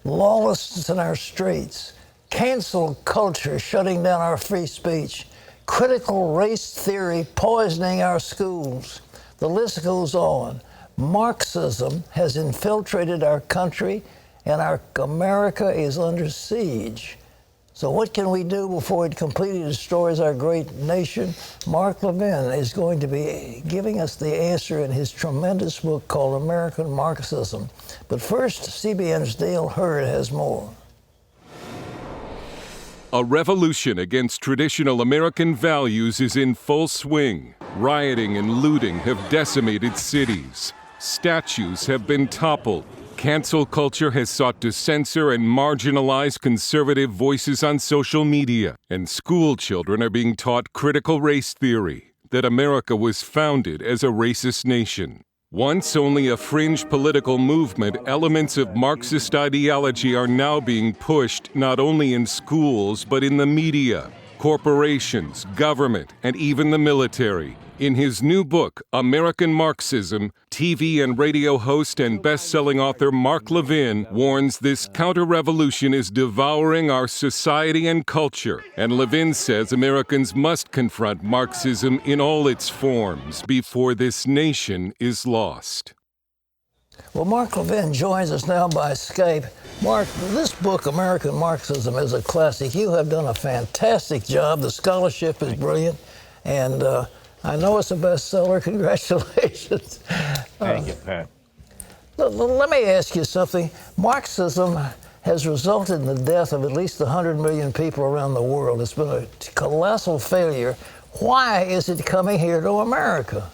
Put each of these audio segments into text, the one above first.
lawlessness in our streets, cancel culture shutting down our free speech, critical race theory poisoning our schools. The list goes on. Marxism has infiltrated our country, and our America is under siege. So what can we do before it completely destroys our great nation? Mark Levin is going to be giving us the answer in his tremendous book called American Marxism. But first, CBN's Dale Hurd has more. A revolution against traditional American values is in full swing. Rioting and looting have decimated cities. Statues have been toppled. Cancel culture has sought to censor and marginalize conservative voices on social media. And school children are being taught critical race theory, that America was founded as a racist nation. Once only a fringe political movement, elements of Marxist ideology are now being pushed not only in schools, but in the media, corporations, government, and even the military. In his new book, American Marxism, TV and radio host and best-selling author Mark Levin warns this counter-revolution is devouring our society and culture. And Levin says Americans must confront Marxism in all its forms before this nation is lost. Well, Mark Levin joins us now by Skype. Mark, this book, American Marxism, is a classic. You have done a fantastic job. The scholarship is brilliant, and I know it's a bestseller. Congratulations. Thank you, Pat. Let me ask you something. Marxism has resulted in the death of at least 100 million people around the world. It's been a colossal failure. Why is it coming here to America?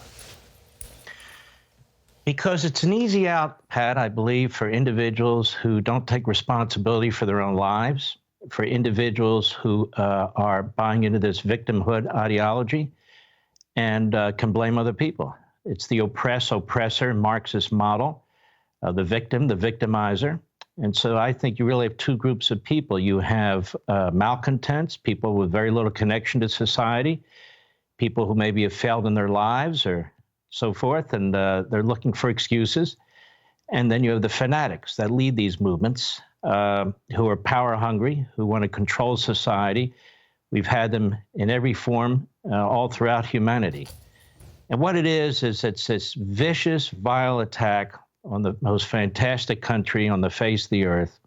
Because it's an easy out, Pat, I believe, for individuals who don't take responsibility for their own lives, for individuals who are buying into this victimhood ideology and can blame other people. It's the oppressor Marxist model, the victim, the victimizer. And so I think you really have two groups of people. You have malcontents, people with very little connection to society, people who maybe have failed in their lives or so forth, and they're looking for excuses. And then you have the fanatics that lead these movements, who are power hungry, who want to control society. We've had them in every form all throughout humanity. And what it is it's this vicious, vile attack on the most fantastic country on the face of the earth.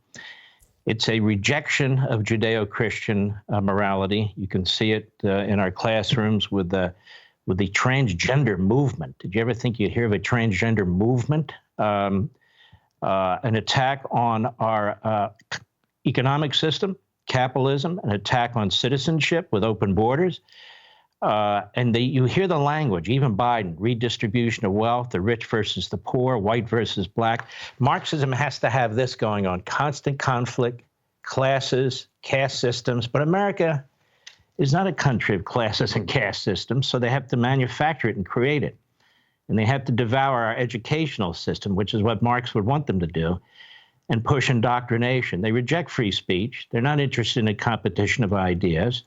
It's a rejection of Judeo-Christian morality. You can see it in our classrooms with the transgender movement. Did you ever think you'd hear of a transgender movement? An attack on our economic system, capitalism, an attack on citizenship with open borders. And you hear the language, even Biden, redistribution of wealth, the rich versus the poor, white versus black. Marxism has to have this going on, constant conflict, classes, caste systems. But America is not a country of classes and caste systems, so they have to manufacture it and create it. And they have to devour our educational system, which is what Marx would want them to do, and push indoctrination. They reject free speech. They're not interested in a competition of ideas.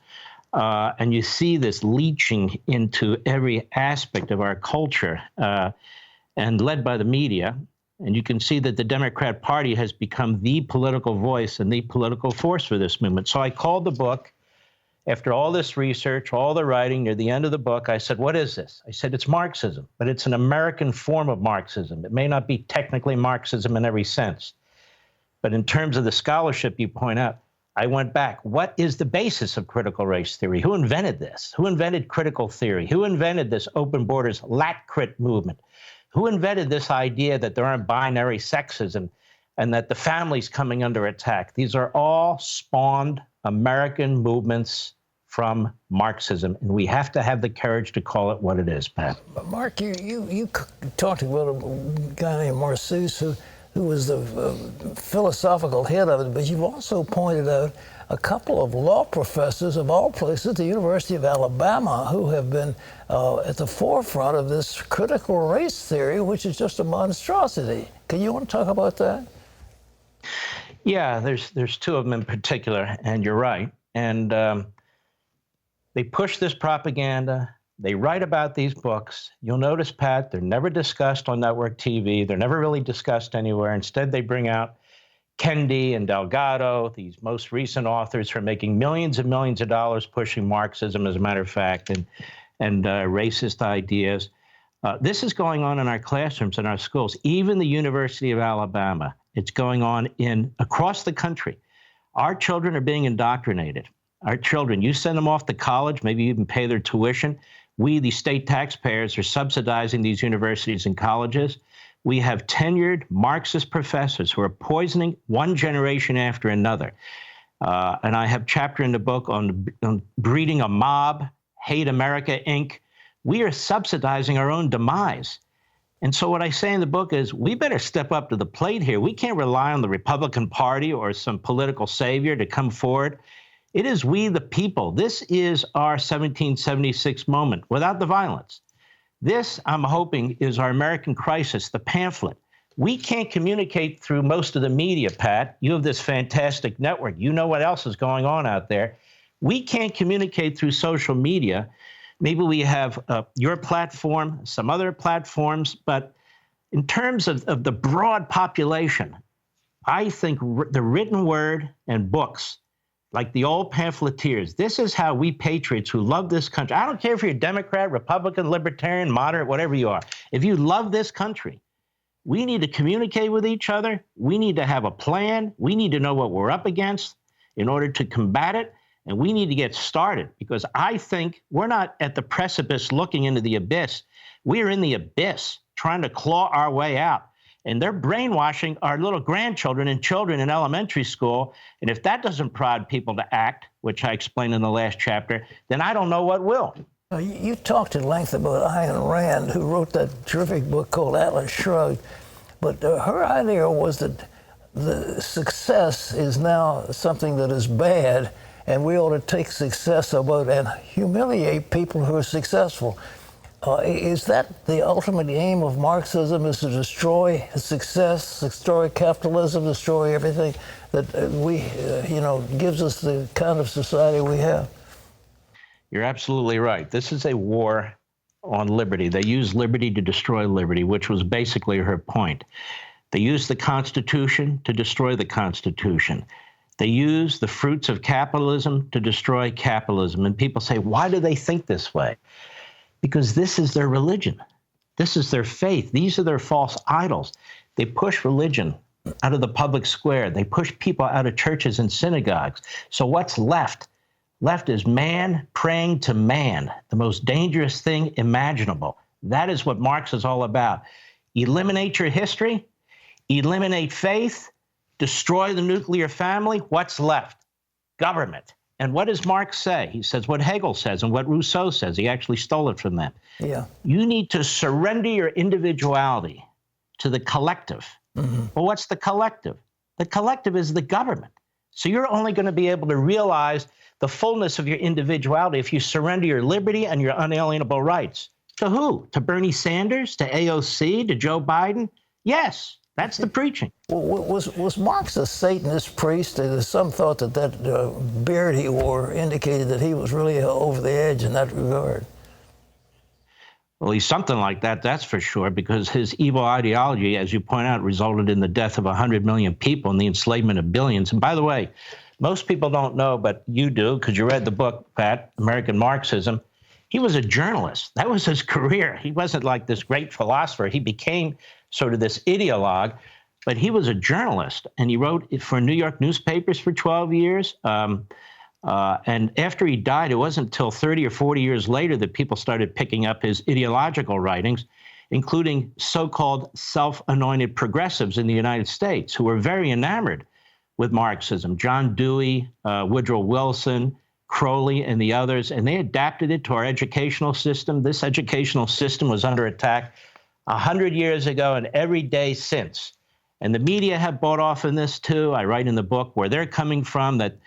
And you see this leaching into every aspect of our culture and led by the media. And you can see that the Democrat Party has become the political voice and the political force for this movement. So I called the book, after all this research, all the writing, near the end of the book, I said, what is this? I said, it's Marxism, but it's an American form of Marxism. It may not be technically Marxism in every sense. But in terms of the scholarship you point out, I went back. What is the basis of critical race theory? Who invented this? Who invented critical theory? Who invented this open borders lat-crit movement? Who invented this idea that there aren't binary sexes and that the family's coming under attack? These are all spawned American movements from Marxism, and we have to have the courage to call it what it is, Pat. Mark, you talked about a guy named Marxus who was the philosophical head of it, but you've also pointed out a couple of law professors of all places, the University of Alabama, who have been at the forefront of this critical race theory, which is just a monstrosity. Can you want to talk about that? Yeah, there's two of them in particular, and you're right. And they push this propaganda. They write about these books. You'll notice, Pat, they're never discussed on network TV. They're never really discussed anywhere. Instead, they bring out Kendi and Delgado, these most recent authors who are making millions and millions of dollars pushing Marxism, as a matter of fact, and racist ideas. This is going on in our classrooms, in our schools, even the University of Alabama. It's going on across the country. Our children are being indoctrinated. Our children, you send them off to college, maybe you even pay their tuition. We, the state taxpayers, are subsidizing these universities and colleges. We have tenured Marxist professors who are poisoning one generation after another. And I have a chapter in the book on breeding a mob, Hate America, Inc. We are subsidizing our own demise. And so what I say in the book is we better step up to the plate here. We can't rely on the Republican Party or some political savior to come forward. It is we, the people. This is our 1776 moment without the violence. This, I'm hoping, is our American crisis, the pamphlet. We can't communicate through most of the media, Pat. You have this fantastic network. You know what else is going on out there. We can't communicate through social media. Maybe we have your platform, some other platforms, but in terms of the broad population, I think the written word and books, like the old pamphleteers, this is how we patriots who love this country, I don't care if you're a Democrat, Republican, Libertarian, moderate, whatever you are, if you love this country, we need to communicate with each other. We need to have a plan. We need to know what we're up against in order to combat it. And we need to get started, because I think we're not at the precipice looking into the abyss. We are in the abyss trying to claw our way out. And they're brainwashing our little grandchildren and children in elementary school. And if that doesn't prod people to act, which I explained in the last chapter, then I don't know what will. You talked at length about Ayn Rand, who wrote that terrific book called Atlas Shrugged. But her idea was that the success is now something that is bad, and we ought to take success about and humiliate people who are successful. Is that the ultimate aim of Marxism, is to destroy success, destroy capitalism, destroy everything that gives us the kind of society we have? You're absolutely right. This is a war on liberty. They use liberty to destroy liberty, which was basically her point. They use the Constitution to destroy the Constitution. They use the fruits of capitalism to destroy capitalism. And people say, why do they think this way? Because this is their religion. This is their faith. These are their false idols. They push religion out of the public square. They push people out of churches and synagogues. So what's left? Left is man praying to man, the most dangerous thing imaginable. That is what Marx is all about. Eliminate your history, eliminate faith, destroy the nuclear family. What's left? Government. And what does Marx say? He says what Hegel says and what Rousseau says. He actually stole it from them. Yeah. You need to surrender your individuality to the collective. Mm-hmm. Well, what's the collective? The collective is the government. So you're only going to be able to realize the fullness of your individuality if you surrender your liberty and your unalienable rights. To who? To Bernie Sanders? To AOC? To Joe Biden? Yes. That's the preaching. Well, was Marx a Satanist priest? Some thought that beard he wore indicated that he was really over the edge in that regard. Well, he's something like that, that's for sure, because his evil ideology, as you point out, resulted in the death of 100 million people and the enslavement of billions. And by the way, most people don't know, but you do, because you read the book, Pat, American Marxism. He was a journalist. That was his career. He wasn't like this great philosopher. He became sort of this ideologue, but he was a journalist, and he wrote for New York newspapers for 12 years. And after he died, it wasn't until 30 or 40 years later that people started picking up his ideological writings, including so-called self-anointed progressives in the United States who were very enamored with Marxism. John Dewey, Woodrow Wilson, Crowley, and the others, and they adapted it to our educational system. This educational system was under attack 100 years ago and every day since. And the media have bought off in this too. I write in the book where they're coming from, that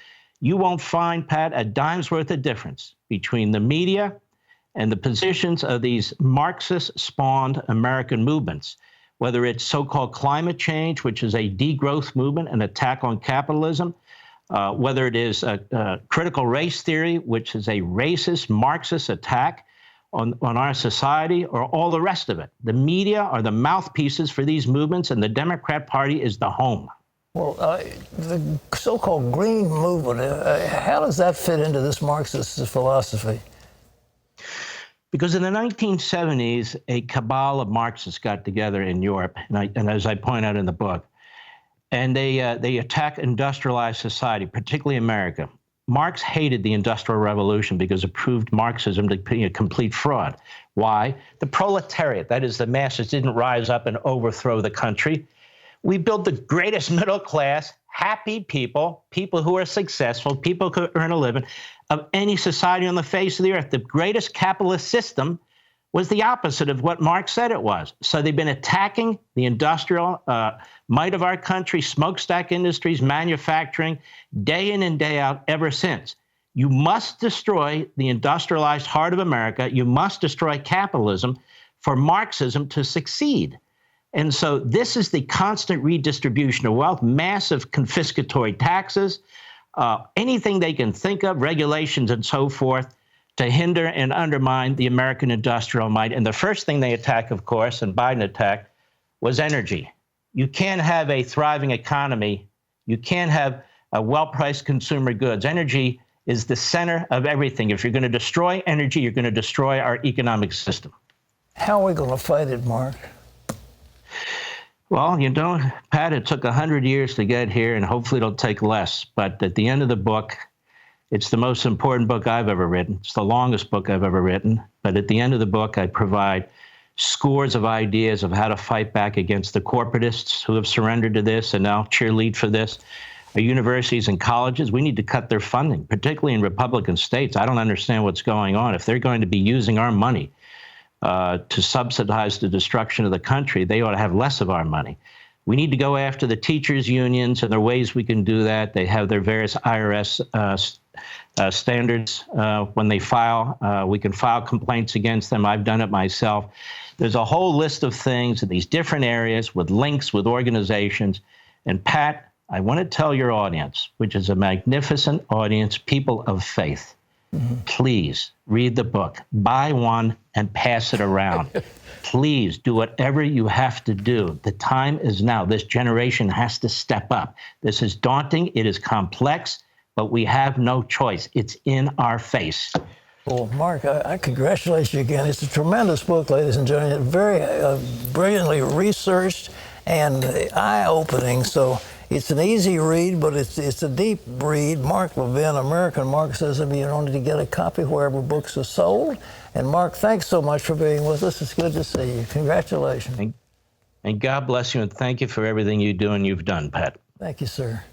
you won't find, Pat, a dime's worth of difference between the media and the positions of these Marxist-spawned American movements, whether it's so-called climate change, which is a degrowth movement, an attack on capitalism, whether it is a critical race theory, which is a racist Marxist attack on our society, or all the rest of it. The media are the mouthpieces for these movements, and the Democrat Party is the home. Well, the so-called green movement, how does that fit into this Marxist philosophy? Because in the 1970s, a cabal of Marxists got together in Europe, and as I point out in the book, and they attacked industrialized society, particularly America. Marx hated the Industrial Revolution because it proved Marxism to be a complete fraud. Why? The proletariat, that is, the masses, didn't rise up and overthrow the country. We built the greatest middle class, happy people, people who are successful, people who earn a living, of any society on the face of the earth. The greatest capitalist system was the opposite of what Marx said it was. So they've been attacking the industrial might of our country, smokestack industries, manufacturing, day in and day out ever since. You must destroy the industrialized heart of America. You must destroy capitalism for Marxism to succeed. And so this is the constant redistribution of wealth, massive confiscatory taxes, anything they can think of, regulations and so forth, to hinder and undermine the American industrial might. And the first thing they attacked, of course, and Biden attacked, was energy. You can't have a thriving economy. You can't have well-priced consumer goods. Energy is the center of everything. If you're going to destroy energy, you're going to destroy our economic system. How are we going to fight it, Mark? Well, you know, Pat, it took 100 years to get here, and hopefully it'll take less. But at the end of the book, it's the most important book I've ever written. It's the longest book I've ever written. But at the end of the book, I provide scores of ideas of how to fight back against the corporatists who have surrendered to this and now cheerlead for this. Our universities and colleges, we need to cut their funding, particularly in Republican states. I don't understand what's going on. If they're going to be using our money to subsidize the destruction of the country, they ought to have less of our money. We need to go after the teachers' unions, and there are ways we can do that. They have their various IRS standards. When they file, we can file complaints against them. I've done it myself. There's a whole list of things in these different areas with links with organizations. And Pat, I want to tell your audience, which is a magnificent audience, people of faith, please read the book, buy one and pass it around. Please do whatever you have to do. The time is now. This generation has to step up. This is daunting. It is complex, but we have no choice. It's in our face. Well, Mark, I congratulate you again. It's a tremendous book, ladies and gentlemen. Very brilliantly researched and eye-opening. So it's an easy read, but it's a deep read. Mark Levin, American Marxism. You don't need to get a copy wherever books are sold. And Mark, thanks so much for being with us. It's good to see you. Congratulations. And God bless you, and thank you for everything you do and you've done, Pat. Thank you, sir.